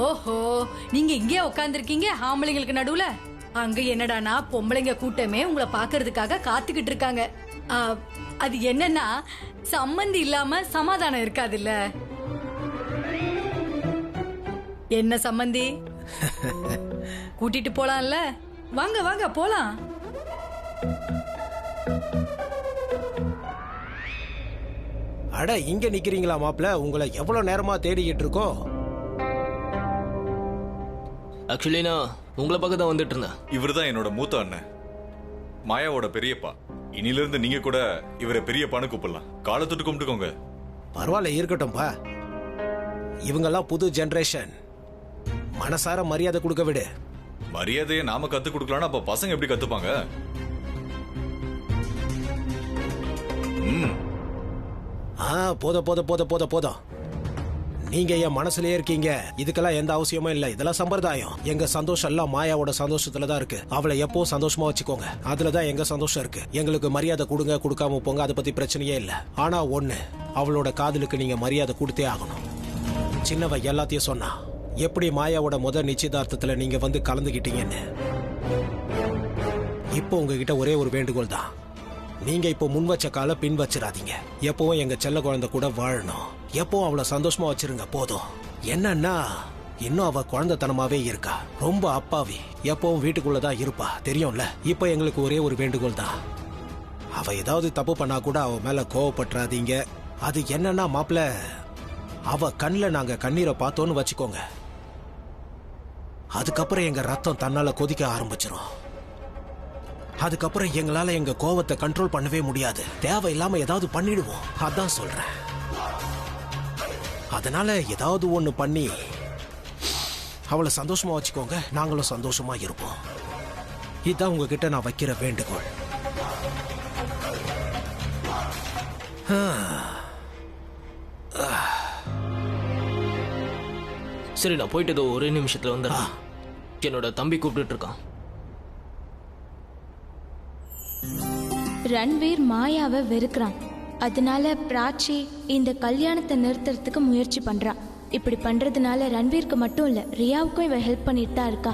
ஓஹோ, நீங்க இங்கே உட்கார்ந்துருக்கீங்க ஆம்பளைங்களுக்கு நடுவுல. அங்க என்னடானா பொம்பளைங்க கூட்டமே உங்களை பாக்குறதுக்காக காத்துக்கிட்டு இருக்காங்க. அது என்னன்னா சம்மந்தி இல்லாம சமாதானம் இருக்காதுல்ல. என்ன சம்மந்தி, கூட்டிட்டு போலாம்ல? வாங்க வாங்க போலாம். அட, இங்க நிக்கிறீங்களா மாப்ள? உங்களை எவ்வளவு நேரமா தேடிக்கிட்டு இருக்கோம். ஆக்சுவலி நான் உங்களை பக்கம் தான் வந்துட்டு இருந்தேன். இவர் தான் என்னோட மூத்த அண்ணன், மாயாவோட பெரியப்பா. இனில இருந்து நீங்க கூட இவரை பெரியப்பான்னு கூப்பிடலாம். காலை தொட்டு கும்பிட்டுக்கோங்க. பரவாயில்ல, இருக்கட்டும்பா. இவங்கெல்லாம் புது ஜெனரேஷன், மனசார மரியாதை கொடுக்க விடு. மரியாதையை நாம கத்து கொடுக்கலாம்னா அப்ப பசங்க எப்படி கத்துப்பாங்க? போதும் போதும் போதும் போதும் போதும். நீங்க என் மனசுலயே இருக்கீங்க. இதுக்கெல்லாம் எந்த அவசியமும் இல்ல. இதெல்லாம் சம்பிரதாயம். எங்க சந்தோஷம் எல்லாம் மாயாவோட சந்தோஷத்துல தான் இருக்கு. அவளை எப்போ சந்தோஷமா வச்சுக்கோங்க. அதுலதான் எங்க சந்தோஷம் இருக்கு. எங்களுக்கு மரியாதை கொடுங்க, கொடுக்காம போங்க, அதை பத்தி பிரச்சனையே இல்ல. ஆனா ஒண்ணு, அவளோட காதலுக்கு நீங்க மரியாதை கொடுத்தே ஆகணும். சின்னவ எல்லாத்தையும் சொன்னா. எப்படி மாயாவோட முதல் நிச்சயதார்த்தத்துல நீங்க வந்து கலந்துகிட்டீங்கன்னு. இப்போ உங்ககிட்ட ஒரே ஒரு வேண்டுகோள் தான். நீங்க இப்போ முன் வச்ச கால பின் வச்சிடாதீங்க. எப்பவும் எங்க செல்ல குழந்தை கூட வாழணும். எப்பவும் அவளை சந்தோஷமா வச்சிருங்க. போதும். என்னன்னா இன்னும் அவ குழந்தைத்தனமாவே இருக்கா. ரொம்ப அப்பாவி. எப்பவும் வீட்டுக்குள்ளதான் இருப்பா, தெரியும்ல. இப்ப எங்களுக்கு ஒரே ஒரு வேண்டுகோள் தான். அவ ஏதாவது தப்பு பண்ணா கூட அவ மேல கோவப்பட்டுறாதீங்க. அது என்னன்னா மாப்ள, அவ கண்ணுல நாங்க கண்ணீரை பார்த்தோன்னு வச்சுக்கோங்க, அதுக்கப்புறம் எங்க ரத்தம் தன்னால கொதிக்க ஆரம்பிச்சிரும். அதுக்கப்புறம் எங்களால எங்க கோவத்தை கண்ட்ரோல் பண்ணவே முடியாது. தேவையில்லாம ஏதாவது பண்ணிடுவோம். அதான் சொல்றேன். அதனால ஏதாவது ஒண்ணு பண்ணி அவளை சந்தோஷமா வச்சுக்கோங்க. நாங்களும் சந்தோஷமா இருப்போம். இதுதான் உங்ககிட்ட நான் வைக்கிற வேண்டுகோள். சரி, நான் போயிட்டு ஒரே நிமிஷத்துல வந்துடுறேன். என்னோட தம்பி கூப்பிட்டு இருக்கான். ரன்வீர் மாயாவை வெறுக்கிறான். அதனால பிராச்சி இந்த கல்யாணத்தை நிறுத்துறதுக்கு முயற்சி பண்றான். இப்படி பண்றதுனால ரன்வீருக்கு மட்டும் இல்ல, ரியாவுக்கும் இவ ஹெல்ப் பண்ணிட்டு தான் இருக்கா.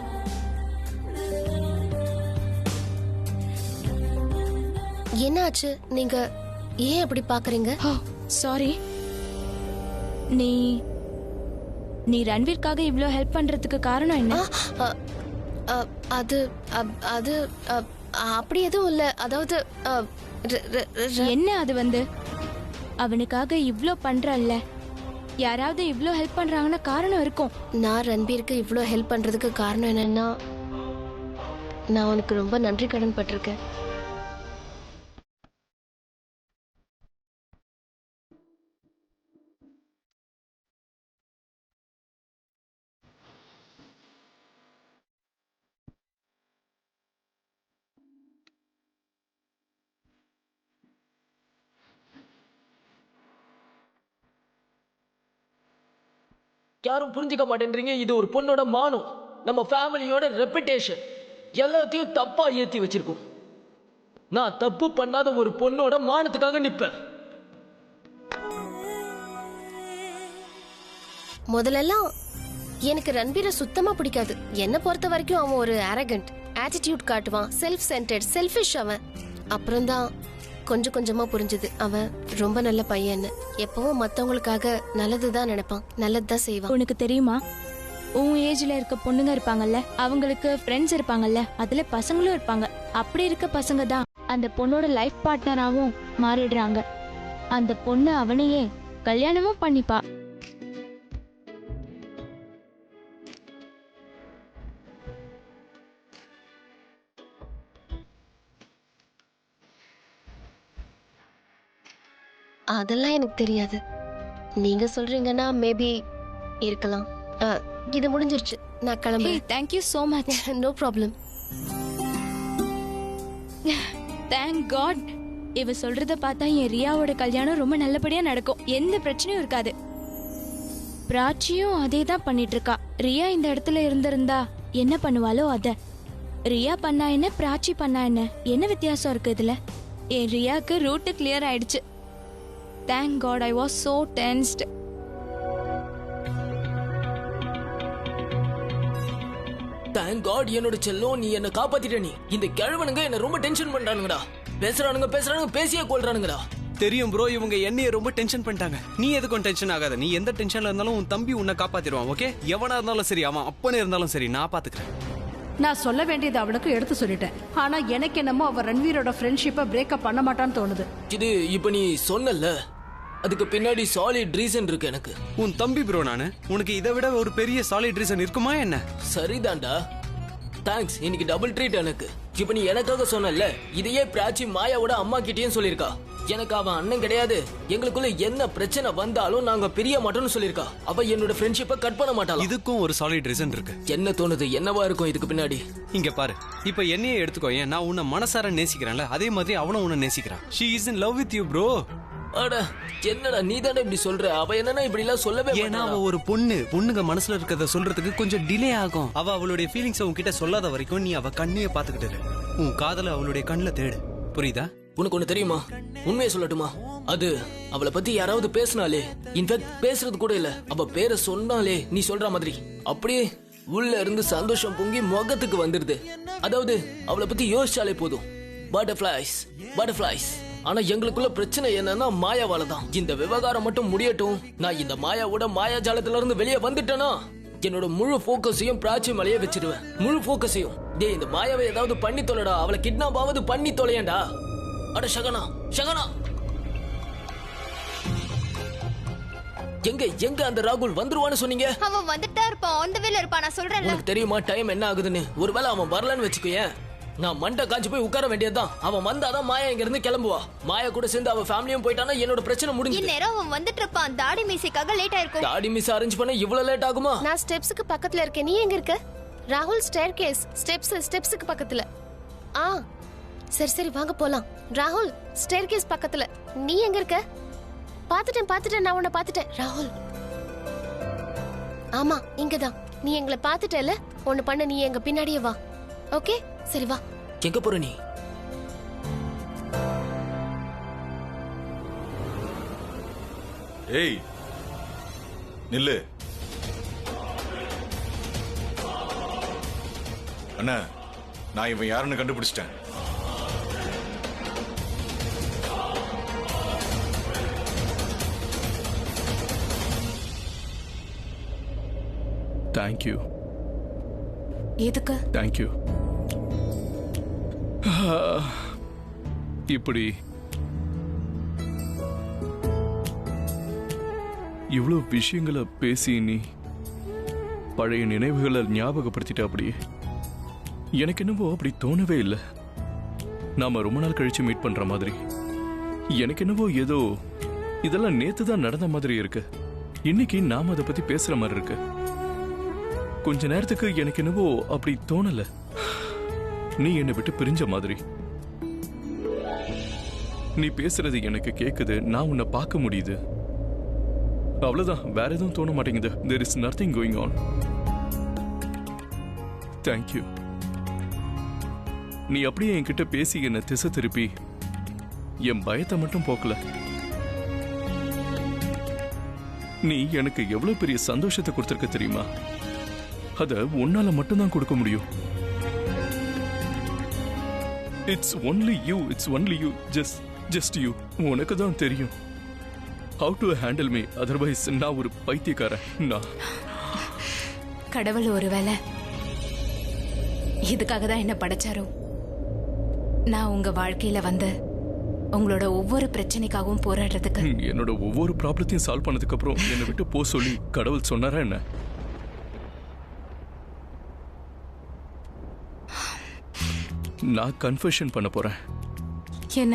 என்னாச்சு? நீங்க ஏன் அப்படி பாக்குறீங்க? சாரி. நீ நீ ரன்வீர்க்காக இவ்ளோ ஹெல்ப் பண்றதுக்கு காரணம் என்ன? அது அது அப்படி எதுவும் இல்ல. அதாவது என்ன அது வந்து அவனுக்காக இவ்ளோ பண்றல்ல, யாராவது இவ்ளோ ஹெல்ப் பண்றாங்கன்னா காரணம் இருக்கும். நான் ரன்பீருக்கு இவ்ளோ ஹெல்ப் பண்றதுக்கு காரணம் என்னன்னா, நான் உனக்கு ரொம்ப நன்றி கடன் பட்டிருக்கேன். யாரும் புரிஞ்சுக்க மாட்டேன்றீங்க. இது ஒரு பொண்ணோட மானம், நம்ம ஃபேமிலியோட ரெப்புடேஷன், எல்லாத்தையும் தப்பா ஏத்தி வச்சிருக்கோம். நான் தப்பு பண்ணாத ஒரு பொண்ணோட மானத்துக்காக நிப்பேன். முதல்லலாம் எனக்கு ரன்பீரை சுத்தமா பிடிக்காது. என்ன பொறுத்த வரைக்கும் அவன் ஒரு அரகண்ட், ஆட்டிடியூட் காட்டுவான், செல்ஃப் சென்டர்ட், செல்ஃபிஷ் அவன். அப்புறம்தான் கொஞ்சம் கொஞ்சமா புரிஞ்சது அவன் ரொம்ப நல்ல பையன். எப்பவும் மத்தவங்களுக்காக நல்லதுதான் நினைப்பான், நல்லதுதான் செய்வான். உனக்கு தெரியுமா, உன் ஏஜ்ல இருக்க பொண்ணுங்க இருப்பாங்கல்ல, அவங்களுக்கு ஃப்ரெண்ட்ஸ் இருப்பாங்கல்ல, அதுல பசங்களும் இருப்பாங்க. அப்படி இருக்க பசங்க தான் அந்த பொண்ணோட லைஃப் பார்ட்னராகவும் மாறிடுறாங்க. அந்த பொண்ணு அவனையே கல்யாணமும் பண்ணிப்பா. அதெல்லாம் எனக்கு தெரியாது. நீங்க சொல்றீங்கன்னா மேபி இருக்கலாம். இது முடிஞ்சிருச்சு, நான் கிளம்புறேன். Thank you so much. No problem. Thank God. இவ சொல்றத பார்த்தா என் ரியாவோட கல்யாணம் ரொம்ப நல்லபடியா நடக்கும், எந்த பிரச்சனையும் இருக்காது. பிராச்சியும் அதே தான் பண்ணிட்டு இருக்கா. ரியா இந்த இடத்துல இருந்திருந்தா என்ன பண்ணுவாளோ அத. ரியா பண்ணா என்ன, பிராச்சி பண்ணா என்ன வித்தியாசம் இருக்கு இதுல? என் ரியாக்கு ரூட் கிளியர் ஆயிடுச்சு. Thank God, I was so tensed. Thank God என்னோட செல்லம், நீ என்ன காப்பாத்திட்ட. நீ இந்த கிழவனுங்க என்ன ரொம்ப டென்ஷன் பண்றானுங்கடா. பேசுறானுங்க பேசியே கொள்றானுங்கடா. தெரியும் ப்ரோ, இவங்க என்னைய ரொம்ப டென்ஷன் பண்ணிட்டாங்க. நீ எதுக்கும் டென்ஷன் ஆகாத. நீ எந்த டென்ஷன்ல இருந்தாலும் உன் தம்பி உன்னை காப்பாத்திடுவான். ஓகே, எவனா இருந்தாலும் சரி, அவன் அப்பனே இருந்தாலும் சரி, நான் பாத்துக்கிறேன். நான் சொல்ல வேண்டியது அவனுக்கு எடுத்து சொல்லிட்டேன். ஆனா எனக்கு என்னமோ அவ ரன்வீரோட ஃப்ரெண்ட்ஷிப்பை பிரேக்கப் பண்ண மாட்டான்னு தோணுது. இது இப்ப நீ சொன்னல, அதுக்கு பின்னாடி சாலிட் ரீசன் இருக்கு எனக்கு. உன் தம்பி ப்ரோ நானு. உனக்கு இதை விட ஒரு பெரிய சாலிட் ரீசன் இருக்குமா என்ன? சரிதான்டா, தேங்க்ஸ். இன்னைக்கு டபுள் ட்ரீட் எனக்கு. இப்ப நீ எனக்காக சொன்னல, இதையே பிராச்சி மாயாவோட அம்மா கிட்டயும் சொல்லிருக்கா. எனக்கு அவன் அண்ணன் கிடையாது, எங்களுக்குள்ள என்ன பிரச்சனை வந்தாலும் நாங்க பிரிய மாட்டோம்னு சொல்லிருக்கா. அவ என்னோட ஃப்ரெண்ட்ஷிப்பை கட் பண்ண மாட்டாளா? இதுக்கும் ஒரு சாலிட் ரீசன் இருக்கு. என்ன தோணுது, என்னவா இருக்கும் இதுக்கு பின்னாடி? இங்க பாரு, இப்ப என்னையே எடுத்துக்கோ. ஏன் நான் உன்னை மனசார நேசிக்கிறேன்ல, அதே மாதிரி அவனும் உன்னை நேசிக்கிறான். She is in love with you bro. அட என்னடா நீ தானே இப்படி சொல்ற? அவ என்னன்னா இப்படி எல்லாம் சொல்லவே ஏன்னா அவ ஒரு பொண்ணுங்க மனசுல இருக்கிறத சொல்றதுக்கு கொஞ்சம் டிலே ஆகும். அவ அவளுடைய ஃபீலிங்ஸ் உன்கிட்ட சொல்லாத வரைக்கும் நீ அவ கண்ணையே பாத்துக்கிட்டு இரு. உன் காதல அவளுடைய கண்ணுல தேடு. புரியுதா? உனக்கு ஒண்ணு தெரியுமா, உண்மையை சொல்லட்டுமா? அது அவளை பத்தி யாராவது பேசினாலே, இன்ஃபேக்ட் பேசுறது கூட இல்ல, அவ பேரை சொன்னாலே நீ சொல்ற மாதிரி அப்படியே உள்ள இருந்து சந்தோஷம் பொங்கி முகத்துக்கு வந்துருது. அதாவது அவளை பத்தி யோசிச்சாலே போதும், பட்டர்ஃபிளைஸ் பட்டர்ஃபிளைஸ். ஆனா எங்களுக்குள்ள பிரச்சனை என்னன்னா மாயாவால தான். இந்த விவகாரம் மட்டும் முடியட்டும், நான் இந்த மாயாவோட மாயாஜாலத்துல இருந்து வெளியே வந்துட்டேனா என்னோட முழு போக்கஸையும் பிராச்சி மேலேயே வச்சிருவேன். முழு போக்கஸையும். டேய், இந்த மாயாவை ஏதாவது பண்ணி தொலைடா, அவளை கிட்னாப் ஆவது பண்ணி தொலையண்டா. அட ஷகனா, ஷகனா, எங்க அந்த ராகுல் வந்துருவான்னு சொன்னீங்க? அவன் வந்துட்டா இருப்பான், ஆன் தி வேல இருப்பான். நான் சொல்றேன்ல. உனக்கு தெரியுமா டைம் என்ன ஆகுதுன்னு? ஒருவேளை அவன் வரலன்னு வச்சுக்கோயேன், நான் மண்டை காஞ்சி போய் உட்கார வேண்டியதுதான். அவன் வந்தாதான் மாயா இங்க இருந்து கிளம்புவா. மாயா கூட சேர்ந்து அவன் ஃபேமிலியும் போயிட்டானா என்னோட பிரச்சனை முடிஞ்சு. இந்நேரம் அவன் வந்துட்டு இருப்பான். தாடி மீசைக்காக லேட் ஆயிருக்கும். தாடி மீசை அரேஞ்ச் பண்ண இவ்வளவு லேட் ஆகுமா? நான் ஸ்டெப்ஸுக்கு பக்கத்துல இருக்கேன். நீ எங்க இருக்க? ராகுல் ஸ்டேர்கேஸ் ஸ்டெப்ஸுக்கு பக்கத்துல. ஆ சரி வாங்க போலாம். ராகுல் ஸ்டேர்கேஸ் பக்கத்துல. நீ எங்க இருக்க? பாத்துட்டேன், நான் உன்னை பாத்துட்டேன். ராகுல், ஆமா இங்கதான். நீ எங்களை பாத்துட்டல, ஒண்ணு பண்ண, நீ எங்க பின்னாடியே வா. ஓகே, சரி வா. எங்க போற நீ? ஏய் நில்லு அண்ணா, நான் இவன் யாருன்னு கண்டுபிடிச்சிட்டேன். தேங்க்யூ. எதுக்கு? தேங்க்யூ. இப்படி இவ்வளவு விஷயங்களை பேசி நீ பழைய நினைவுகளை ஞாபகப்படுத்திட்ட. அப்படியே எனக்கு என்னவோ அப்படி தோணவே இல்லை. நாம ரொம்ப நாள் கழிச்சு மீட் பண்ற மாதிரி. எனக்கு என்னவோ ஏதோ இதெல்லாம் நேத்து தான் நடந்த மாதிரி இருக்கு. இன்னைக்கு நாம அதை பத்தி பேசுற மாதிரி இருக்கு. கொஞ்ச நேரத்துக்கு எனக்கு என்னவோ அப்படி தோணல. நீ என்னை விட்டு பிரிஞ்ச மாதிரி. நீ பேசுறது எனக்கு கேக்குது, நான் உன்னை பார்க்க முடியுது. அவ்வளவுதான், வேற எதுவும் தோண மாட்டேங்குது. There is nothing going on. Thank you. நீ அப்படியே என்கிட்ட பேசி என்ன திசை திருப்பி என் பயத்தை மட்டும் போக்கல. நீ எனக்கு எவ்வளவு பெரிய சந்தோஷத்தை கொடுத்திருக்க தெரியுமா? அத உன்னால மட்டும்தான் கொடுக்க முடியும். It's only you. Just you. உனக்கு தான் தெரியும் how to handle me. Otherwise நான் ஒரு பைத்தியக்காரன். கடவுள் ஒருவேளை இதுக்காக தான் என்ன படைச்சாரோ? நான் உங்க வாழ்க்கையில வந்து உங்களோட ஒவ்வொரு பிரச்சனைக்காகவும் போராடுறதுக்கு. என்னோட ஒவ்வொரு ப்ராப்ளத்தையும் சால்வ் பண்ணதுக்கு அப்புறம் என்னை விட்டு போ சொல்லி கடவுள் சொன்னாரா என்ன? நான் கன்ஃபெஷன் பண்ண போறேன். என்ன?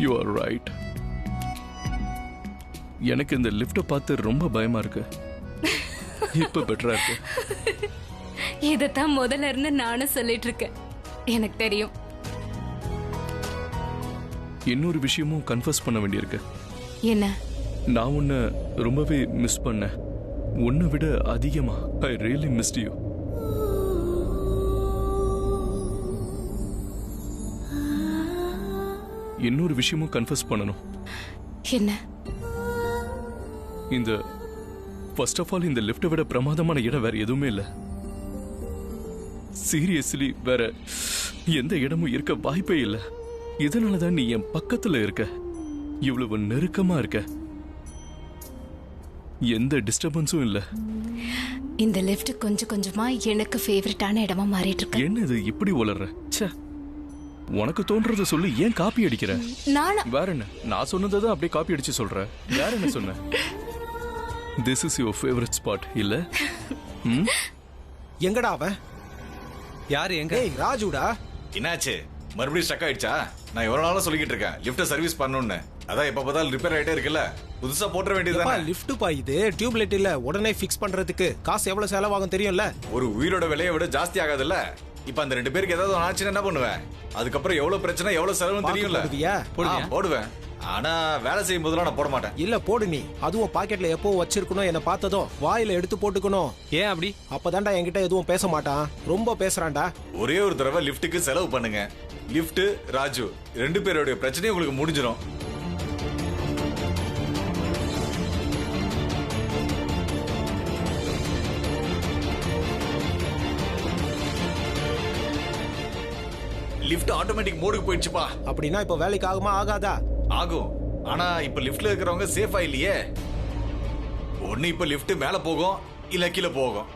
You are right. எனக்கு இந்த லிஃப்ட பார்த்து ரொம்ப பயமா இருக்கு. இப்ப பெட்டரா இருக்கு. இதத்தான் முதல்ல இருந்து நானும் சொல்லிட்டு இருக்கேன். எனக்கு தெரியும். இன்னொரு விஷயமும் கன்ஃபஸ் பண்ண வேண்டியிருக்கு. என்ன? நான் உன்னை ரொம்பவே மிஸ் பண்ணேன். உன்னை விட அதிகமா. I really missed you. இன்னொரு விஷயமும் கன்ஃபஸ் பண்ணணும். என்ன? இந்த ஃபர்ஸ்ட் ஆஃப் ஆல் இந்த லிஃப்ட்டை விட பிரமாதமான இடம் வேற எதுவுமே இல்ல. சீரியஸ்லி வேற எந்த இடமும் இருக்க வாய்ப்பே இல்ல. இதனாலதான் நீ என் பக்கத்துல இருக்க, இவ்வளவு நெருக்கமா இருக்க, எந்த டிஸ்டர்பன்ஸும் இல்ல. இந்த லிஃப்ட் கொஞ்சம் கொஞ்சமா எனக்கு ஃபேவரட்டான இடமா மாறிட்டு இருக்கு. என்னது இப்படி உளற? ச்சே, உனக்கு தோன்றத சொல்லி ஏன் காப்பி அடிக்கிற? வேற என்ன, நான் சொன்னதை அப்படியே காப்பி அடிச்சு சொல்ற. வேற என்ன சொன்ன? This is your favorite spot, இல்ல? எங்கடா அவன்? யாரு எங்க? ஏய் ராஜுடா. என்னாச்சு? மறுபடியும் ஸ்டக் ஆயிடுச்சா? நான் எவ்வளவு நாளா சொல்லிக்கிட்டு இருக்கேன் லிஃப்ட் சர்வீஸ் பண்ணணும்னு. அதான் எப்ப பார்த்தாலும் ரிப்பேர் ஆயிட்டே இருக்குல்ல, புதுசா போட்டுற வேண்டியதுதானே. லிஃப்ட் பா இது, டியூப்லைட் இல்ல. உடனே ஃபிக்ஸ் பண்றதுக்கு காசு எவ்வளவு செலவாகும் தெரியும்ல? ஒரு உயிரோட விலையை விட ஜாஸ்தி ஆகாதுல்ல. இப்ப அந்த 2 பேருக்கு ஏதாவது ஆச்சுன்னா என்ன பண்ணுவேன்? அதுக்கப்புறம் எவ்வளவு பிரச்சனை எவ்வளவு செலவு தெரியும்ல. போடுவேன், ஆனா வேலை செய்யும் போதெல்லாம் நான் போட மாட்டேன். இல்ல போடு நீ. அதுவும் பாக்கெட்ல எப்போ வச்சிருக்கணும், என்ன பார்த்ததும் வாயில எடுத்து போட்டுக்கணும். ஏன் அப்படி? அப்பதான்டா என்கிட்ட எதுவும் பேச மாட்டான். ரொம்ப பேசுறான்டா. ஒரே ஒரு தடவை லிஃப்ட்டுக்கு செலவு பண்ணுங்க. லிஃப்ட் ராஜு 2 பேருடைய பிரச்சனையும் உங்களுக்கு முடிஞ்சிடும். லிஃப்ட் ஆட்டோமேட்டிக் மோடுக்கு போயிடுச்சுப்பா. அப்படின்னா இப்ப வேலைக்கு ஆகுமா ஆகாதா? ஆகும். ஆனா இப்ப லிஃப்ட்ல இருக்கிறவங்க சேஃபா இல்லையே. ஒண்ணு இப்ப லிஃப்ட் மேல போகும் இல்ல கீழே போகும்,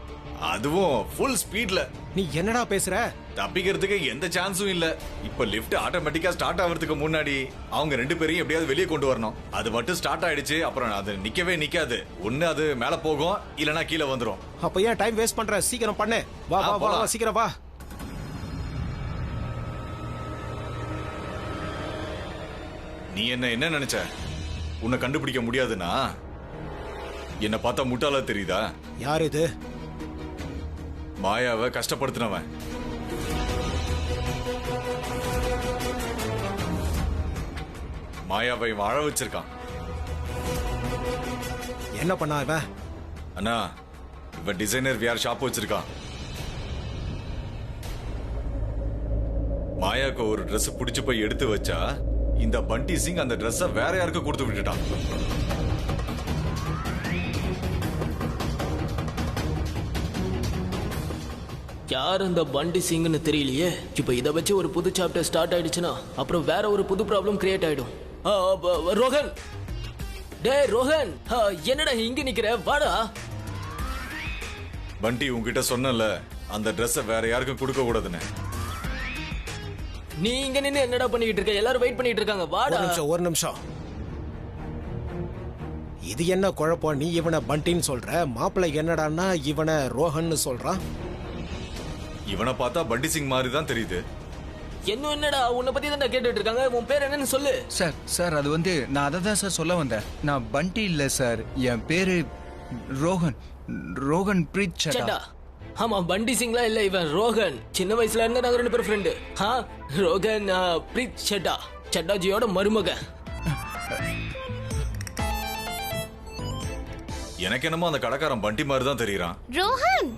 அதுவும் ஃபுல் ஸ்பீட்ல. நீ என்னடா பேசுற? தப்பிக்கிறதுக்கு எந்த சான்ஸும் இல்ல. இப்ப லிஃப்ட் ஆட்டோமேட்டிக்கா ஸ்டார்ட் ஆகிறதுக்கு முன்னாடி அவங்க 2 பேரையும் எப்படியாவது வெளியே கொண்டு வரணும். அது மட்டும் ஸ்டார்ட் ஆயிடுச்சு அப்புறம் அது நிக்கவே நிக்காது. ஒண்ணு அது மேல போகும் இல்லனா கீழே வந்துரும். அப்ப ஏன் டைம் வேஸ்ட் பண்ற? சீக்கிரம் பண்ணு. வா வா வா, சீக்கிரம் வா. நீ என்ன நினைச்ச? உன்னை கண்டுபிடிக்க முடியாதுன்னா? என்ன பார்த்தா முட்டாளா தெரியுதா? யார் இது? மாயாவை கஷ்டப்படுத்தினவன். மாயாவை வாழ வச்சிருக்கான். என்ன பண்ணா இவன்? அண்ணா, இவன் டிசைனர் வியார் ஷாப் வச்சிருக்கான். மாயாக்கு ஒரு Dress பிடிச்சு போய் எடுத்து வச்சா இந்த பண்டி சிங் அந்த Dress வேற யாருக்கு கொடுத்து விட்டுட்டான். யார் அந்த பண்டி சிங்னு தெரியலையே. இப்ப இதை வச்சு ஒரு புது சாப்டர் ஸ்டார்ட் ஆயிடுச்சுன்னா அப்புறம் வேற ஒரு புது ப்ராப்ளம் கிரியேட் ஆயிடும். ரோஹன், டே ரோஹன், என்னடா இங்க நிக்கிற? வாடா. பண்டி உன்கிட்ட சொன்னல அந்த Dress வேற யாருக்கும் கொடுக்க கூடாதுன்னு. நீ இங்க நின்னு என்னடா பண்ணிட்டு இருக்க? எல்லாரும் வெயிட் பண்ணிட்டு இருக்காங்க. வாடா. ஒரு நிமிஷம். இது என்ன குழப்பம்? நீ இவனை பண்டின்னு சொல்ற, மாப்பிள்ளை என்னடான்னா இவனை ரோஹன் சொல்றான். இவனை பார்த்தா பண்டி சிங் மாதிரி தான் தெரியுது. என்னடா உன்னை பத்தி தான் கேட்டுட்டு இருக்காங்க. உன் பேர் என்னன்னு சொல்லு. சார் அது வந்து நான் அதை தான் சார் சொல்ல வந்தேன். நான் பண்டி இல்ல சார், என் பேரு ரோஹன் பிரீத் சட்டா. ஆமா, பண்டி சிங்லாம் இல்ல, இவன் ரோஹன். சின்ன வயசுல இருந்து நாங்க 2 பேரும் ஃப்ரெண்டு. ரோஹன் பிரீத் சட்டா, சட்டாஜியோட மருமகன். எனக்கு என்னமோ அந்த கடைக்காரன் பண்டி மாதிரி தான் தெரியறான். ரோஹன்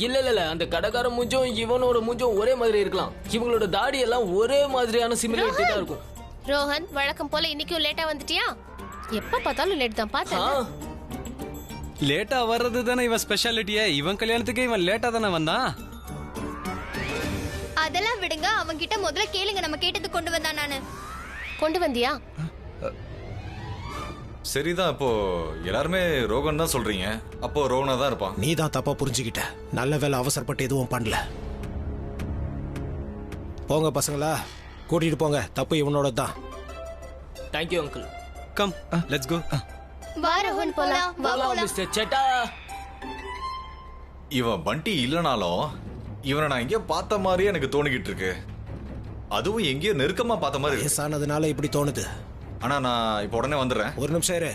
இல்ல அந்த கடைக்காரன் மூஞ்சும் இவனோட மூஞ்சும் ஒரே மாதிரி இருக்கலாம். இவங்களோட தாடி எல்லாம் ஒரே மாதிரியான சிமிலாரிட்டி தான் இருக்கும். ரோஹன், வழக்கம் போல இன்னைக்கும் லேட்டா வந்துட்டியா? எப்ப பார்த்தாலும் லேட் தான். பார்த்தேன். லேட்டா வர்றது தானே இவன் ஸ்பெஷாலிட்டியே. இவன் கல்யாணத்துக்கு இவன் லேட்டா தானே வந்தான். அதெல்லாம் விடுங்க, அவன்கிட்ட முதல்ல கேளுங்க. நம்ம கேட்டது கொண்டு வந்தா நானு. கொண்டு வந்தியா? சரிதான். அப்போ எல்லாருமே ரோகன் தான் சொல்றீங்க. அப்போ ரோகனா தான் இருப்பான். நீ தான் தப்பா புரிஞ்சுக்கிட்ட. நல்ல வேலை அவசரப்பட்டு எதுவும் பண்ணல. போங்க பசங்களா, கூட்டிட்டு போங்க. தப்பு இவனோட தான். Thank you uncle. Come let's go. வா ரோஹன், போலாம். வா மிஸ்டர் சட்டா. இவன் பண்டி இல்லனாலும் இவனை நான் எங்கேயோ பார்த்த மாதிரியே எனக்கு தோணிக்கிட்டு இருக்கு. அதுவும் எங்கேயோ நெருக்கமா பார்த்த மாதிரி. வயசானதுனால இப்படி தோணுது. ஆனா நான் இப்ப உடனே வந்துடுறேன். ஒரு நிமிஷம் இரு.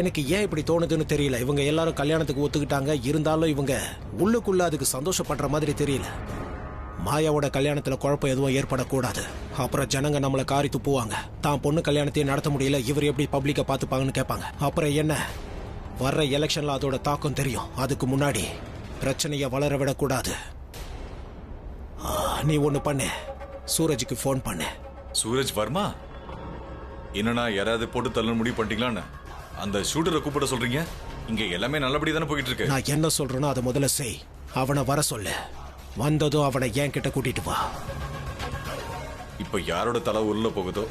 எனக்கு ஏன் இப்படி தோணுதுன்னு தெரியல. இவங்க எல்லாரும் கல்யாணத்துக்கு ஒத்துக்கிட்டாங்க. இருந்தாலும் இவங்க உள்ளுக்குள்ள அதுக்கு சந்தோஷப்படுற மாதிரி தெரியல. மாயாவோட கல்யாணத்துல குழப்பம் எதுவும் ஏற்படக்கூடாது. அப்புறம் ஜனங்க நம்மளை காரி துப்புவாங்க. தான் பொண்ணு கல்யாணத்தையும் நடத்த முடியல, இவர் எப்படி பப்ளிக்கை பார்த்துப்பாங்கன்னு கேட்பாங்க. அப்புறம் என்ன, வர்ற எலெக்ஷன்ல அதோட தாக்கம் தெரியும். அதுக்கு முன்னாடி பிரச்சனையை வளர விடக்கூடாது. நீ ஒண்ணு பண்ணு, சூரஜுக்கு போன் பண்ணு. சூரஜ் வர்மா? என்னன்னா யாராவது போட்டு தள்ள முடிவு பண்ணிட்டீங்களான்னு அந்த ஷூட்டரை கூப்பிட சொல்றீங்க? இங்க எல்லாமே நல்லபடியா தானே போயிட்டு இருக்கு. நான் என்ன சொல்றேனோ அதை முதல்ல செய். அவனை வர சொல்லு. வந்ததும் அவனை என் கிட்ட கூட்டிட்டு வா. இப்ப யாரோட தலை உள்ள போகுதோ.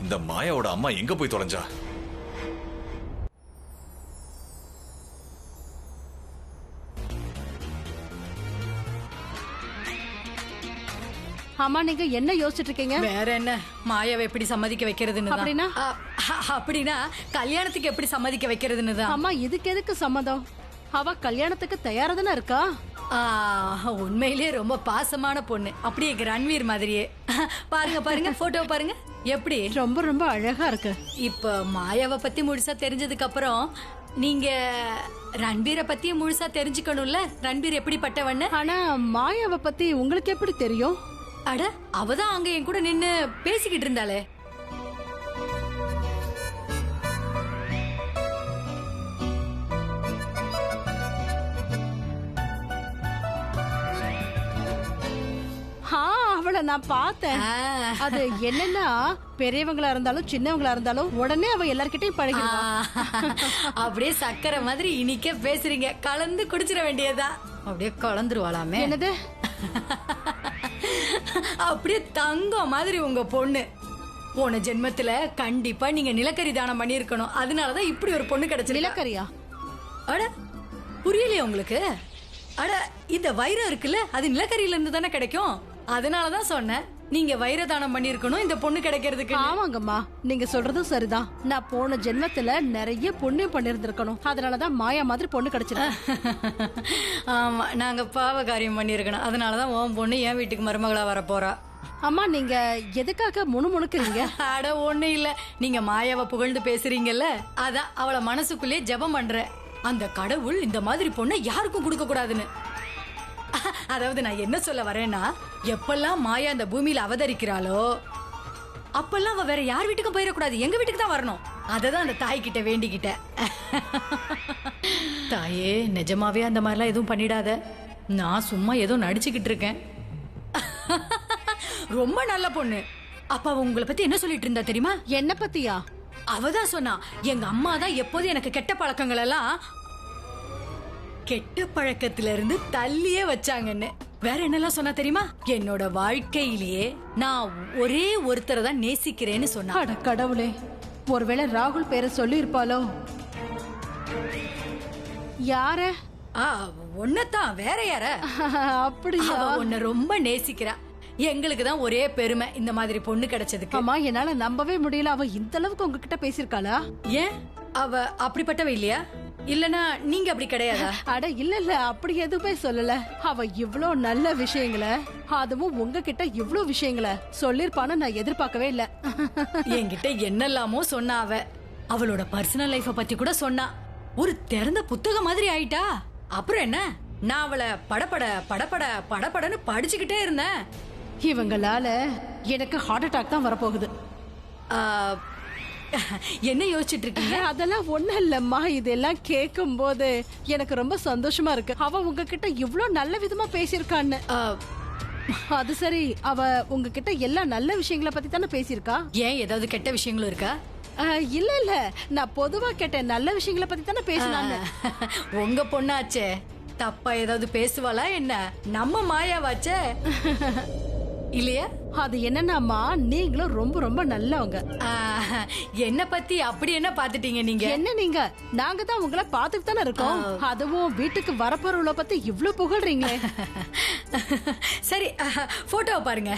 இந்த மாயாவோட அம்மா எங்க போய் தொலைஞ்சா? ஆமா, நீங்க என்ன யோசிச்சுட்டு இருக்கீங்க? வேற என்ன, மாயாவை எப்படி சம்மதிக்க வைக்கிறதுன்னு. அப்படின்னா அப்படின்னா கல்யாணத்துக்கு எப்படி சம்மதிக்க வைக்கிறதுன்னு தான். அம்மா, இதுக்கு எதுக்கு சம்மதம்? அவ கல்யாணத்துக்கு தயாரா தானே இருக்கா. உண்மையிலேயே ரொம்ப பாசமான பொண்ணு, அப்படியே ரன்வீர் மாதிரியே. பாருங்க பாருங்க, போட்டோ பாருங்க, எப்படி ரொம்ப ரொம்ப அழகா இருக்கு. இப்ப மாயாவை பத்தி முழுசா தெரிஞ்சதுக்கு அப்புறம் நீங்க ரன்பீரை பத்தி முழுசா தெரிஞ்சுக்கணும்ல. ரன்பீர் எப்படிப்பட்டவன்னு. ஆனா மாயாவை பத்தி உங்களுக்கு எப்படி தெரியும்? அட, அவதான் அங்க என் கூட நின்னு பேசிக்கிட்டு இருந்தாளே. அவளை நான் பார்த்தேன். அது என்னன்னா, பெரியவங்களா இருந்தாலும் சின்னவங்களா இருந்தாலும் உடனே அவ எல்லார்கிட்டயும் பழகிடுவா. அப்படியே சக்கரை மாதிரி இனிக்க பேசுறீங்க. கலந்து குடிச்சிட வேண்டியதா. அப்படியே கலந்துருவாளாமே. என்னது? அப்படியே தங்கம் மாதிரி உங்க பொண்ணு. போன ஜென்மத்துல கண்டிப்பா நீங்க நிலக்கரி தானம் பண்ணிருக்கணும். அதனாலதான் இப்படி ஒரு பொண்ணு கிடைச்சது. நிலக்கரியா? அட, புரியலையா உங்களுக்கு? அட, இந்த வைரம் இருக்குல்ல, அது நிலக்கரியில இருந்து தானே கிடைக்கும். அதனாலதான் சொன்னேன், நீங்க வைர தானம் பண்ணிருக்கணும் இந்த பொண்ணு கிடைக்கிறதுக்கு. ஆமாங்கம்மா, நீங்க சொல்றதும் சரிதான். நான் போன ஜென்மத்துல நிறைய புண்ணியம் பண்ணிருந்திருக்கணும். அதனாலதான் மாயா மாதிரி பொண்ணு கிடைச்சிருக்கு. ஆமா, நாங்க பாவ காரியம் பண்ணிருக்கணும். அதனாலதான் உன் பொண்ணு என் வீட்டுக்கு மருமகளா வர போறா. அம்மா, நீங்க எதுக்காக முணுமுணுக்குறீங்க? அட, ஒண்ணு இல்ல, நீங்க மாயாவை புகழ்ந்து பேசுறீங்கல்ல, அதான் அவளை மனசுக்குள்ளே ஜெபம் பண்ற. அந்த கடவுள் இந்த மாதிரி பொண்ணை யாருக்கும் கொடுக்க கூடாதுன்னு. அதாவது நான் என்ன சொல்ல வரேன்னா, எப்பெல்லாம் மாயா அந்த பூமியில அவதரிக்கிறாளோ அப்பெல்லாம் அவ வேற யார் வீட்டுக்கும் போயிடக்கூடாது, எங்க வீட்டுக்கு தான் வரணும். அததான் அந்த தாய் கிட்ட வேண்டிக்கிட்ட. தாயே, நிஜமாவே அந்த மாதிரிலாம் எதுவும் பண்ணிடாத. நான் சும்மா ஏதோ நடிச்சுக்கிட்டு இருக்கேன். ரொம்ப நல்ல பொண்ணு. அப்ப அவ உங்களை பத்தி என்ன சொல்லிட்டு இருந்தா தெரியுமா? என்ன பத்தியா? அவதான் சொன்னா, எங்க அம்மா தான் எப்போதும் எனக்கு கெட்ட பழக்கங்கள் எல்லாம் கெட்ட பழக்கத்துல இருந்து தள்ளியே வச்சாங்கன்னு. வேற என்னெல்லாம் சொன்னா தெரியுமா? என்னோட வாழ்க்கையிலேயே நான் ஒரே ஒருத்தரை தான் நேசிக்கிறேன்னு சொன்னா. அட கடவுளே, ஒருவேளை ராகுல் பேரை சொல்லி இருப்பாளோ? யார? ஒன்னதான், வேற யார? அப்படியா? உன்னை ரொம்ப நேசிக்கிறா. எங்களுக்கு தான் ஒரே பெருமை இந்த மாதிரி பொண்ணு கிடைச்சதுக்கு. அம்மா, என்னால நம்பவே முடியல. அவ இந்த அளவுக்கு உங்ககிட்ட பேசிருக்காளா? ஏன், அவ அப்படிப்பட்டவ இல்லையா? இல்லனா நீங்க அப்படி கிடையாதா? அட இல்ல இல்ல, அப்படி எதுவுமே சொல்லல. அவ இவ்ளோ நல்ல விஷயங்களை, அதுவும் உங்ககிட்ட இவ்ளோ விஷயங்களை சொல்லிருப்பான்னு நான் எதிர்பார்க்கவே இல்ல. என்கிட்ட என்னெல்லாமோ சொன்னா. அவளோட பர்சனல் லைஃப பத்தி கூட சொன்னா. ஒரு திறந்த புத்தகம் மாதிரி ஆயிட்டா. அப்புறம் என்ன, நான் அவளை படபட படபட படபடன்னு படிச்சுக்கிட்டே இருந்தேன். இவங்களால எனக்கு ஹார்ட் அட்டாக் தான் வரப்போகுது. என்ன யோசிச்சுட்டு இருக்கீங்க? அதெல்லாம் ஒண்ணும் இல்லம்மா, இதெல்லாம் கேட்கும் போது எனக்கு ரொம்ப சந்தோஷமா இருக்கு. அவ உங்ககிட்ட இவ்ளோ நல்ல விதமா பேசியிருக்கான்னு. அது சரி, அவ உங்ககிட்ட எல்லா நல்ல விஷயங்களை பத்தி தானே பேசியிருக்கா? ஏன், ஏதாவது கெட்ட விஷயங்களும் இருக்கா? இல்ல இல்ல, நான் பொதுவா கேட்டேன், நல்ல விஷயங்களை பத்தி தானே பேசினாங்க. உங்க பொண்ணாச்சே, தப்பா ஏதாவது பேசுவாளா என்ன? நம்ம மாயாவாச்சே இல்லையா? அது என்னன்னாமா, நீங்களும் ரொம்ப ரொம்ப நல்லவங்க. என்ன பத்தி அப்படி என்ன பாத்துட்டீங்க நீங்க? என்ன நீங்க? நாங்க தான் உங்களை பாத்துட்டு தானே இருக்கோம். அதுவும் வீட்டுக்கு வரப்போறவள பத்தி இவ்ளோ புகழ்றீங்களே. சரி, போட்டோவை பாருங்க.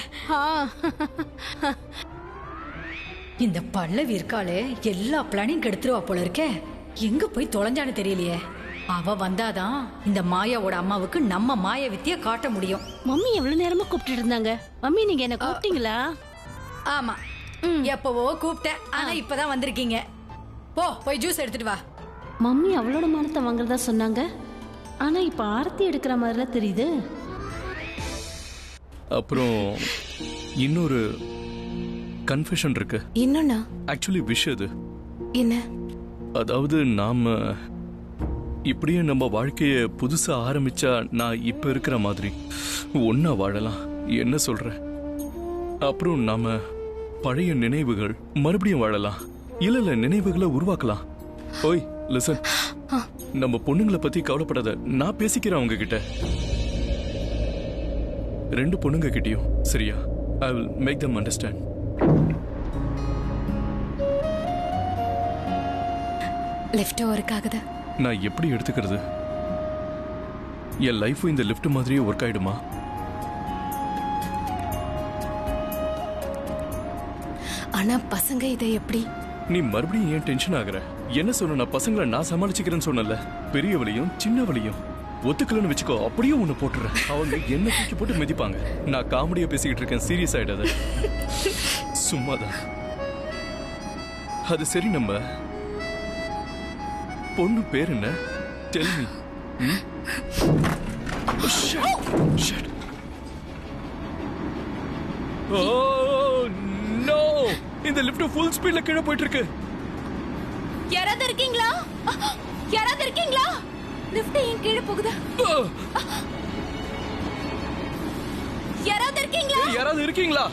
இந்த பல்லவி இருக்காளே, எல்லா பிளானையும் கெடுத்துருவா போல இருக்கே. எங்க போய் தொலைஞ்சான்னு தெரியலையே. அவ வந்தாதான் இந்த மாயாவோட அம்மாவுக்கு நம்ம மாய வித்திய காட்ட முடியும். மம்மி எவ்வளவு நேரமா கூப்பிட்டு இருந்தாங்க. மம்மி, நீங்க என்ன கூப்பிட்டீங்களா? ஆமா, எப்பவோ கூப்பிட்டேன். ஆனா இப்பதான் வந்திருக்கீங்க. போய் ஜூஸ் எடுத்துட்டு வா. மம்மி அவளோட மானத்தை வாங்குறதா சொன்னாங்க. ஆனா இப்ப ஆரத்தி எடுக்கிற மாதிரிலாம் தெரியுது. அப்புறம் இன்னொரு கன்ஃபெஷன் இருக்கு. இன்னொன்னா? ஆக்சுவலி விஷ் அது. என்ன? அதாவது நாம இப்படியே நம்ம வாழ்க்கைய புதுசா ஆரம்பிச்சா நான் இப்ப இருக்கிற மாதிரி ஒன்னா வாழலாம். என்ன சொல்ற? அப்புறம் நாம பழைய நினைவுகள் மறுபடியும் வாழலாம். இல்ல நினைவுகளை உருவாக்கலாம். ஓய் லிசன், நம்ம பொண்ணுங்களை பத்தி கவலைப்படாத, நான் பேசிக்கிறேன் அவங்க கிட்ட. 2 பொண்ணுங்க கிட்டயும் சரியா? I will make them understand. Lift work ஆகுது. நான் எப்படி எடுத்துக்கிறது? என் லைஃப் இந்த லிஃப்ட் மாதிரியே ஒர்க் ஆயிடுமா? ஆனா பசங்க இதை எப்படி? நீ மறுபடியும் ஏன் டென்ஷன் ஆகுற? என்ன சொன்ன? நான் பசங்களை நான் சமாளிச்சுக்கிறேன்னு சொன்னல. பெரியவளையும் சின்னவளையும் ஒத்துக்கலன்னு வச்சுக்கோ, அப்படியே ஒண்ணு போட்டுறேன். அவங்க என்ன தூக்கி போட்டு மிதிப்பாங்க. நான் காமெடியா பேசிக்கிட்டு இருக்கேன், சீரியஸ் ஆயிடாத. சும்மாதான். அது சரி, நம்ம பொண்ணு பேர் என்ன? Tell me. Oh, shit. Oh no! இந்த லிஃப்ட் ஃபுல் ஸ்பீட்ல கீழ போயிட்டு இருக்கு. யாராவது இருக்கீங்களா? யாராவது இருக்கீங்களா? லிஃப்ட் ஏன் கீழ போகுதா? யாராவது இருக்கீங்களா?